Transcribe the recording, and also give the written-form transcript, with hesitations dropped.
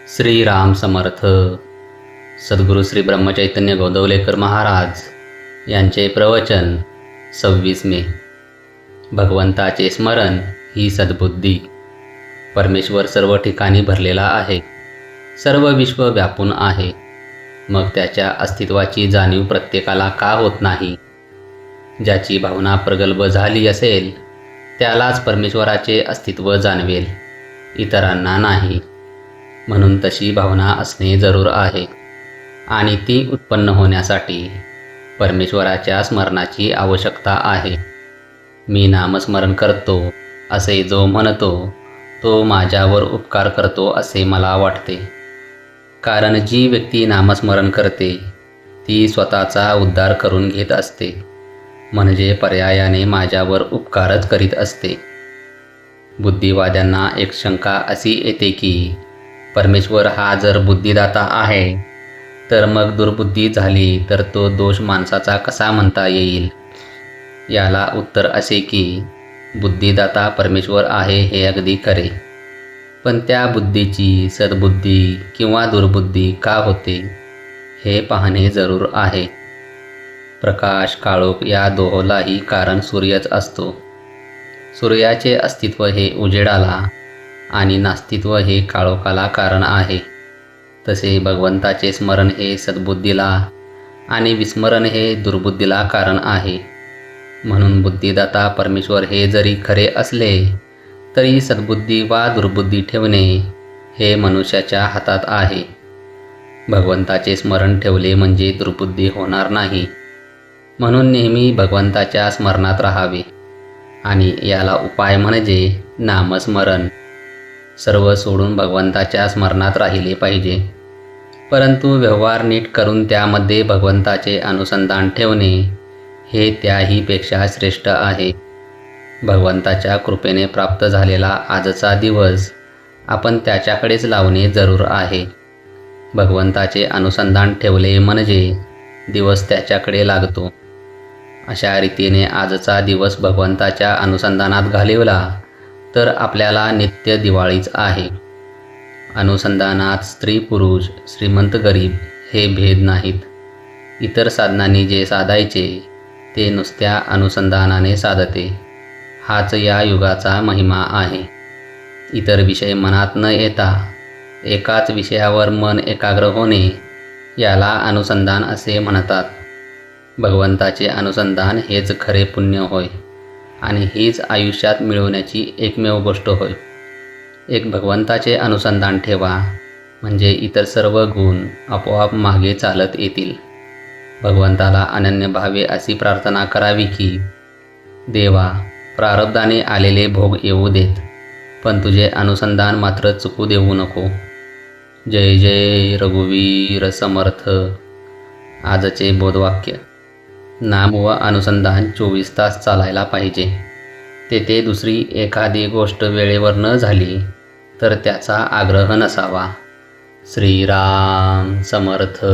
श्रीराम समर्थ. सद्गुरू श्री ब्रह्मचैतन्य गोदवलेकर महाराज यांचे प्रवचन 26 मे. भगवंताचे स्मरण ही सद्बुद्धी. परमेश्वर सर्व ठिकाणी भरलेला आहे, सर्व विश्व व्यापून आहे. मग त्याच्या अस्तित्वाची जाणीव प्रत्येकाला का होत नाही? ज्याची भावना प्रगल्भ झाली असेल त्यालाच परमेश्वराचे अस्तित्व जाणवेल, इतरांना नाही. म्हणून तशी भावना असणे जरूर आहे आणि ती उत्पन्न होण्यासाठी परमेश्वराच्या स्मरणाची आवश्यकता आहे. मी नामस्मरण करतो असे जो म्हणतो तो माझ्यावर उपकार करतो असे मला वाटते. कारण जी व्यक्ती नामस्मरण करते ती स्वतःचा उद्धार करून घेत असते, म्हणजे पर्यायाने माझ्यावर उपकारच करीत असते. बुद्धिवाद्यांना एक शंका अशी येते की परमेश्वर हा जर बुद्धिदाता आहे तर मग दुर्बुद्धी झाली तर तो दोष माणसाचा कसा म्हणता येईल? याला उत्तर असे की बुद्धिदाता परमेश्वर आहे हे अगदी खरे, पण त्या बुद्धीची सद्बुद्धी किंवा दुर्बुद्धी का होते हे पाहणे जरूर आहे. प्रकाश काळोख या दोहोलाही कारण सूर्यच असतो. सूर्याचे अस्तित्व हे उजेडाला आणि नास्तित्व हे काळोखाला कारण आहे. तसे भगवंताचे स्मरण हे सद्बुद्धीला आणि विस्मरण हे दुर्बुद्धीला कारण आहे. म्हणून बुद्धिदाता परमेश्वर हे जरी खरे असले तरी सद्बुद्धी वा दुर्बुद्धी ठेवणे हे मनुष्याच्या हातात आहे. भगवंताचे स्मरण ठेवले म्हणजे दुर्बुद्धी होणार नाही. म्हणून नेहमी भगवंताच्या स्मरणात राहावे आणि याला उपाय म्हणजे नामस्मरण. सर्व सोडून भगवंताच्या स्मरणात राहिले पाहिजे, परंतु व्यवहार नीट करून त्यामध्ये भगवंताचे अनुसंधान ठेवणे हे त्याहीपेक्षा श्रेष्ठ आहे. भगवंताच्या कृपेने प्राप्त झालेला आजचा दिवस आपण त्याच्याकडेच लावणे जरूर आहे. भगवंताचे अनुसंधान ठेवले म्हणजे दिवस त्याच्याकडे लागतो. अशा रीतीने आजचा दिवस भगवंताच्या अनुसंधानात घालवला तर आपल्याला नित्य दिवाळीच आहे. अनुसंधानात स्त्री पुरुष, श्रीमंत गरीब हे भेद नाहीत. इतर साधनांनी जे साधायचे ते नुसत्या अनुसंधानाने साधते. हाच या युगाचा महिमा आहे. इतर विषय मनात न येता एकाच विषयावर मन एकाग्र होणे याला अनुसंधान असे म्हणतात. भगवंताचे अनुसंधान हेच खरे पुण्य होय आणि हीच आयुष्यात मिळवण्याची एकमेव गोष्ट होय. एक भगवंताचे अनुसंधान ठेवा म्हणजे इतर सर्व गुण आपोआप मागे चालत येतील. भगवंताला अनन्य भावे अशी प्रार्थना करावी की देवा, प्रारब्धाने आलेले भोग येऊ देत, पण तुझे अनुसंधान मात्र चुकू देऊ नको. जय जय रघुवीर समर्थ. आजचे बोधवाक्य: नाम व अनुसंधान 24 तास चालायला पाहिजे. तेथे दुसरी एखादी गोष्ट वेळेवर न झाली तर त्याचा आग्रह नसावा. श्रीराम समर्थ.